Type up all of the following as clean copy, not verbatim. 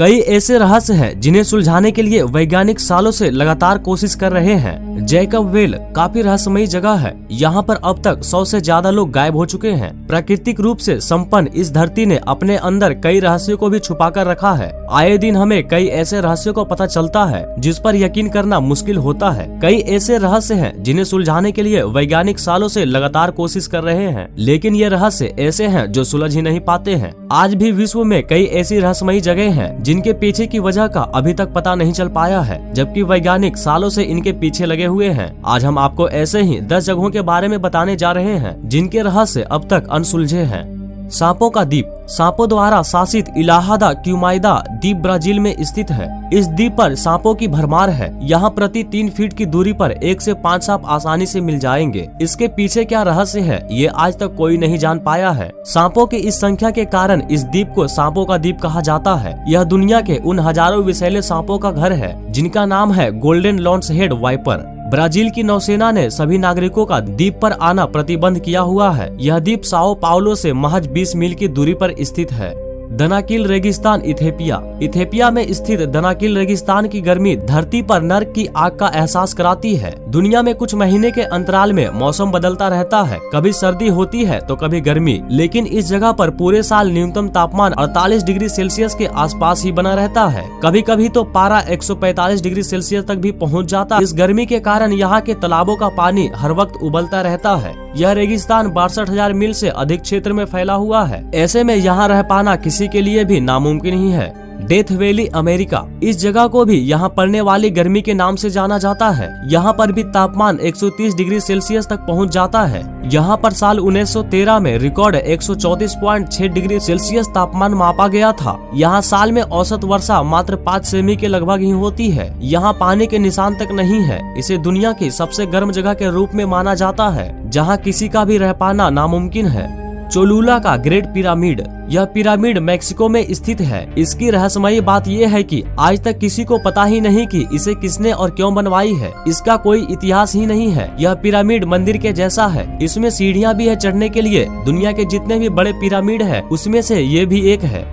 कई ऐसे रहस्य हैं जिन्हें सुलझाने के लिए वैज्ञानिक सालों से लगातार कोशिश कर रहे हैं। जैकब वेल काफी रहस्यमयी जगह है। यहाँ पर अब तक 100 से ज्यादा लोग गायब हो चुके हैं। प्राकृतिक रूप से संपन्न इस धरती ने अपने अंदर कई रहस्यों को भी छुपा कर रखा है। आए दिन हमें कई ऐसे रहस्यों को पता चलता है जिस पर यकीन करना मुश्किल होता है। कई ऐसे रहस्य हैं जिन्हें सुलझाने के लिए वैज्ञानिक सालों से लगातार कोशिश कर रहे हैं, लेकिन ये रहस्य ऐसे हैं जो सुलझ ही नहीं पाते हैं। आज भी विश्व में कई ऐसी रहस्यमयी जगह हैं जिनके पीछे की वजह का अभी तक पता नहीं चल पाया है, जबकि वैज्ञानिक सालों से इनके पीछे लगे हुए हैं। आज हम आपको ऐसे ही 10 जगहों के बारे में बताने जा रहे हैं जिनके रहस्य अब तक अनसुलझे हैं। सांपों का द्वीप। सांपों द्वारा शासित इलाहादा क्यूमाइदा द्वीप ब्राजील में स्थित है। इस द्वीप पर सांपों की भरमार है। यहाँ प्रति 3 फीट की दूरी पर 1 से 5 सांप आसानी से मिल जाएंगे। इसके पीछे क्या रहस्य है ये आज तक कोई नहीं जान पाया है। सांपों की इस संख्या के कारण इस द्वीप को सांपों का द्वीप कहा जाता है। यह दुनिया के उन हजारों विषैले सांपों का घर है जिनका नाम है golden lance head viper. Brazil की नौसेना ने सभी नागरिकों का द्वीप पर आना प्रतिबंध किया हुआ है। यह द्वीप साओ पाउलो से महज 20 मील की दूरी पर स्थित है। दनाकिल रेगिस्तान इथियोपिया। इथियोपिया में स्थित दनाकिल रेगिस्तान की गर्मी धरती पर नर्क की आग का एहसास कराती है। दुनिया में कुछ महीने के अंतराल में मौसम बदलता रहता है, कभी सर्दी होती है तो कभी गर्मी, लेकिन इस जगह पर पूरे साल न्यूनतम तापमान 48 डिग्री सेल्सियस के आसपास ही बना रहता है। कभी कभी तो पारा 145 डिग्री सेल्सियस तक भी पहुँच जाता है। इस गर्मी के कारण यहाँ के तालाबों का पानी हर वक्त उबलता रहता है। यह रेगिस्तान 62,000 मील से अधिक क्षेत्र में फैला हुआ है। ऐसे में यहाँ रह पाना किसी के लिए भी नामुमकिन ही है। Death valley America. इस जगह को भी यहाँ पड़ने वाली गर्मी के नाम से जाना जाता है। यहाँ पर भी तापमान 130 डिग्री सेल्सियस तक पहुँच जाता है। यहाँ पर साल 1913 में रिकॉर्ड 134.6 डिग्री सेल्सियस तापमान मापा गया था। यहाँ साल में औसत वर्षा मात्र 5 सेमी के लगभग ही होती है। यहाँ पानी के निशान तक नहीं है। इसे दुनिया की सबसे गर्म जगह के रूप में माना जाता है, जहाँ किसी का भी रह पाना नामुमकिन है। चोलुला का ग्रेट पिरामिड। यह पिरामिड मेक्सिको में स्थित है। इसकी रहस्यमयी बात यह है कि आज तक किसी को पता ही नहीं कि इसे किसने और क्यों बनवाई है। इसका कोई इतिहास ही नहीं है। यह पिरामिड मंदिर के जैसा है। इसमें सीढ़ियां भी है चढ़ने के लिए। दुनिया के जितने भी बड़े पिरामिड है उसमें से ये भी एक है।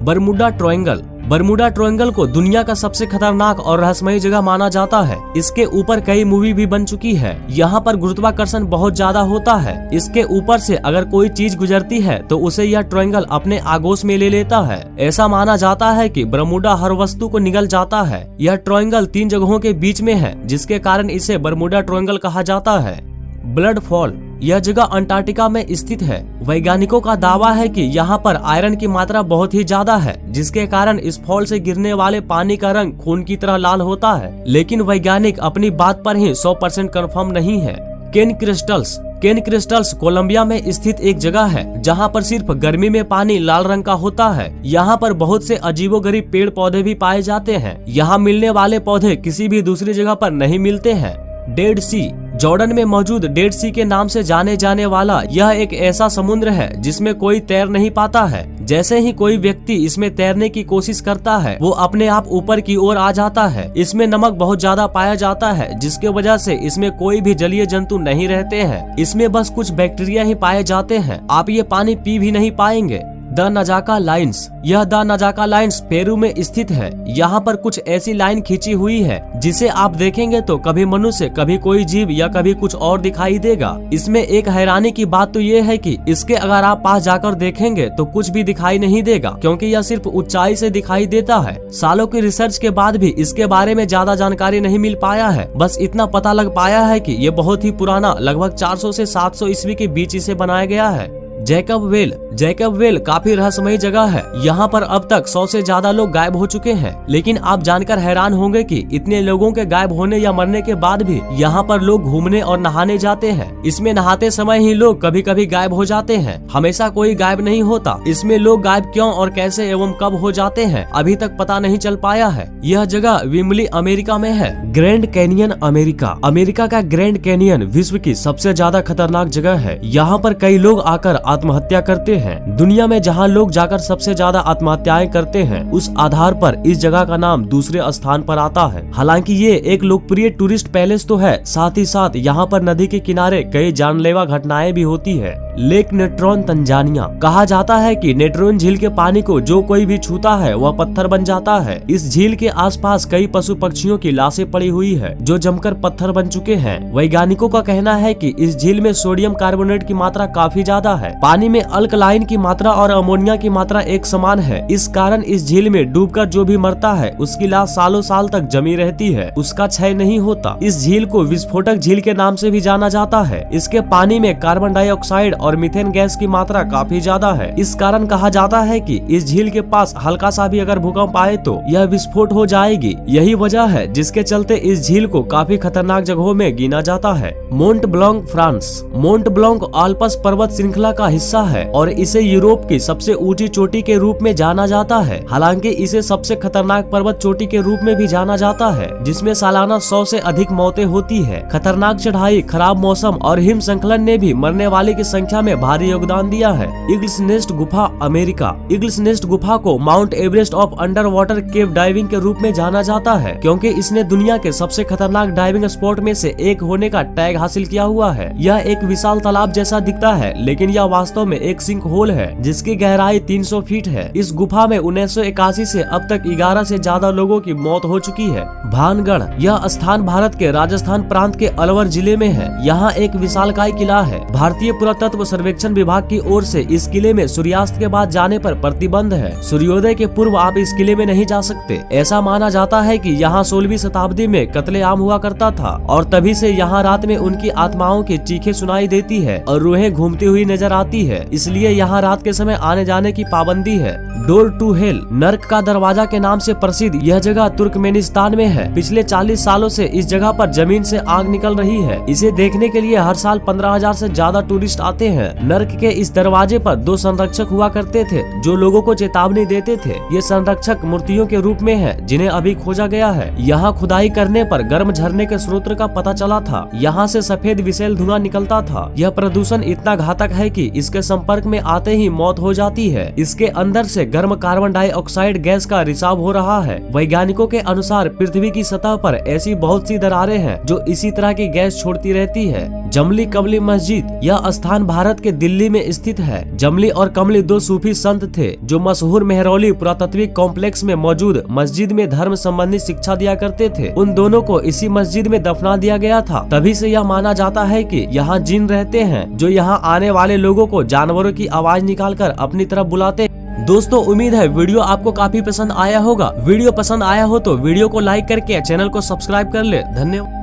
Bermuda triangle. बरमुडा ट्रायंगल को दुनिया का सबसे खतरनाक और रहस्यमयी जगह माना जाता है। इसके ऊपर कई मूवी भी बन चुकी है। यहाँ पर गुरुत्वाकर्षण बहुत ज्यादा होता है। इसके ऊपर से अगर कोई चीज गुजरती है तो उसे यह ट्रायंगल अपने आगोश में ले लेता है। ऐसा माना जाता है कि बरमुडा हर वस्तु को निगल जाता है। यह ट्रायंगल 3 जगहों के बीच में है, जिसके कारण इसे बरमुडा ट्रायंगल कहा जाता है। Blood fall. यह जगह अंटार्कटिका में स्थित है। वैज्ञानिकों का दावा है कि यहाँ पर आयरन की मात्रा बहुत ही ज्यादा है, जिसके कारण इस फॉल से गिरने वाले पानी का रंग खून की तरह लाल होता है। लेकिन वैज्ञानिक अपनी बात पर ही 100% कंफर्म नहीं है। केन क्रिस्टल्स। केन क्रिस्टल्स कोलंबिया में स्थित एक जगह है जहाँ पर सिर्फ गर्मी में पानी लाल रंग का होता है। यहाँ पर बहुत से अजीबोगरीब पेड़ पौधे भी पाए जाते हैं। यहाँ मिलने वाले पौधे किसी भी दूसरी जगह पर नहीं मिलते हैं। डेड सी। जॉर्डन में मौजूद डेड सी के नाम से जाने जाने वाला यह एक ऐसा समुद्र है जिसमें कोई तैर नहीं पाता है। जैसे ही कोई व्यक्ति इसमें तैरने की कोशिश करता है वो अपने आप ऊपर की ओर आ जाता है। इसमें नमक बहुत ज्यादा पाया जाता है, जिसके वजह से इसमें कोई भी जलीय जंतु नहीं रहते हैं। इसमें बस कुछ बैक्टीरिया ही पाए जाते हैं। आप ये पानी पी भी नहीं पाएंगे। The Nazca lines. यह द नजाका लाइन्स पेरू में स्थित है। यहाँ पर कुछ ऐसी लाइन खींची हुई है जिसे आप देखेंगे तो कभी मनुष्य, कभी कोई जीव या कभी कुछ और दिखाई देगा। इसमें एक हैरानी की बात तो ये है कि इसके अगर आप पास जाकर देखेंगे तो कुछ भी दिखाई नहीं देगा, क्योंकि यह सिर्फ ऊंचाई से दिखाई देता है। सालों की रिसर्च के बाद भी इसके बारे में ज्यादा जानकारी नहीं मिल पाया है। बस इतना पता लग पाया है कि ये बहुत ही पुराना, लगभग 400 से 700 ईस्वी के बीच इसे बनाया गया है। Jacob well. जैकब वेल काफी रहस्यमयी जगह है। यहाँ पर अब तक 100 से ज्यादा लोग गायब हो चुके हैं, लेकिन आप जानकर हैरान होंगे कि इतने लोगों के गायब होने या मरने के बाद भी यहाँ पर लोग घूमने और नहाने जाते हैं। इसमें नहाते समय ही लोग कभी कभी गायब हो जाते हैं, हमेशा कोई गायब नहीं होता। इसमें लोग गायब क्यों और कैसे एवं कब हो जाते हैं अभी तक पता नहीं चल पाया है। यह जगह विम्बली अमेरिका में है। Grand canyon America. अमेरिका का ग्रैंड कैनियन विश्व की सबसे ज्यादा खतरनाक जगह है। यहाँ पर कई लोग आकर आत्महत्या करते हैं। दुनिया में जहां लोग जाकर सबसे ज्यादा आत्महत्याएं करते हैं, उस आधार पर इस जगह का नाम दूसरे स्थान पर आता है। हालांकि ये एक लोकप्रिय टूरिस्ट पैलेस तो है, साथ ही साथ यहाँ पर नदी के किनारे कई जानलेवा घटनाएं भी होती है। Lake Natron Tanzania. कहा जाता है कि नेट्रोन झील के पानी को जो कोई भी छूता है वह पत्थर बन जाता है। इस झील के आसपास कई पशु पक्षियों की लाशें पड़ी हुई है जो जमकर पत्थर बन चुके हैं। वैज्ञानिकों का कहना है कि इस झील में सोडियम कार्बोनेट की मात्रा काफी ज्यादा है। पानी में अल्कलाइन की मात्रा और अमोनिया की मात्रा एक समान है। इस कारण इस झील में डूबकर जो भी मरता है उसकी लाश सालों साल तक जमी रहती है, उसका क्षय नहीं होता। इस झील को विस्फोटक झील के नाम से भी जाना जाता है। इसके पानी में कार्बन डाइऑक्साइड और मीथेन गैस की मात्रा काफी ज्यादा है। इस कारण कहा जाता है कि इस झील के पास हल्का सा भी अगर भूकंप आए तो यह विस्फोट हो जाएगी। यही वजह है जिसके चलते इस झील को काफी खतरनाक जगहों में गिना जाता है। मोंट ब्लॉन्क, फ्रांस। मोंट ब्लॉन्क आल्प्स पर्वत श्रृंखला का हिस्सा है और इसे यूरोप की सबसे ऊंची चोटी के रूप में जाना जाता है। हालांकि इसे सबसे खतरनाक पर्वत चोटी के रूप में भी जाना जाता है, जिसमें सालाना 100 से अधिक मौतें होती है। खतरनाक चढ़ाई, खराब मौसम और हिम संकलन ने भी मरने वाले की संख्या में भारी योगदान दिया है। ईगल्स नेस्ट गुफा, अमेरिका। ईगल्स नेस्ट गुफा को mount Everest of under water cave diving के रूप में जाना जाता है, क्योंकि इसने दुनिया के सबसे खतरनाक डाइविंग स्पॉट में से एक होने का टैग हासिल किया हुआ है। यह एक विशाल तालाब जैसा दिखता है, लेकिन यह वास्तव में एक सिंक होल है जिसकी गहराई 300 फीट है। इस गुफा में 1981 से अब तक 11 से ज्यादा लोगों की मौत हो चुकी है। भानगढ़। यह स्थान भारत के राजस्थान प्रांत के अलवर जिले में है। यहाँ एक विशालकाय किला है। भारतीय पुरातत्व सर्वेक्षण विभाग की ओर से इस किले में सूर्यास्त के बाद जाने पर प्रतिबंध है। सूर्योदय के पूर्व आप इस किले में नहीं जा सकते। ऐसा माना जाता है कि यहाँ 16वीं शताब्दी में कत्लेआम हुआ करता था और तभी से यहाँ रात में उनकी आत्माओं की चीखें सुनाई देती है और रूहें घूमती हुई नजर आती है, इसलिए यहाँ रात के समय आने जाने की पाबंदी है। डोर टू हेल, नर्क का दरवाजा के नाम से प्रसिद्ध यह जगह तुर्कमेनिस्तान में है। पिछले 40 सालों से इस जगह पर जमीन से आग निकल रही है। इसे देखने के लिए हर साल 15,000 से ज्यादा टूरिस्ट आते हैं। नर्क के इस दरवाजे पर 2 संरक्षक हुआ करते थे जो लोगों को चेतावनी देते थे। ये संरक्षक मूर्तियों के रूप में है जिन्हें अभी खोजा गया है। यहाँ खुदाई करने पर गर्म झरने के स्रोत का पता चला था। यहाँ से सफेद विशेल धुआं निकलता था। यह प्रदूषण इतना घातक है कि इसके संपर्क में आते ही मौत हो जाती है। इसके अंदर से गर्म कार्बन डाइऑक्साइड गैस का रिसाव हो रहा है। वैज्ञानिकों के अनुसार पृथ्वी की सतह पर ऐसी बहुत सी दरारें हैं जो इसी तरह की गैस छोड़ती रहती है। जमली कमली मस्जिद। यह स्थान भारत के दिल्ली में स्थित है। जमली और कमली 2 सूफी संत थे जो मशहूर मेहरौली पुरातात्विक कॉम्प्लेक्स में मौजूद मस्जिद में धर्म संबंधी शिक्षा दिया करते थे। उन दोनों को इसी मस्जिद में दफना दिया गया था। तभी से यह माना जाता है कि यहाँ जिन रहते हैं जो यहाँ आने वाले लोगों को जानवरों की आवाज निकालकर अपनी तरफ बुलाते हैं। दोस्तों, उम्मीद है वीडियो आपको काफी पसंद आया होगा। वीडियो पसंद आया हो तो वीडियो को लाइक करके चैनल को सब्सक्राइब कर ले। धन्यवाद।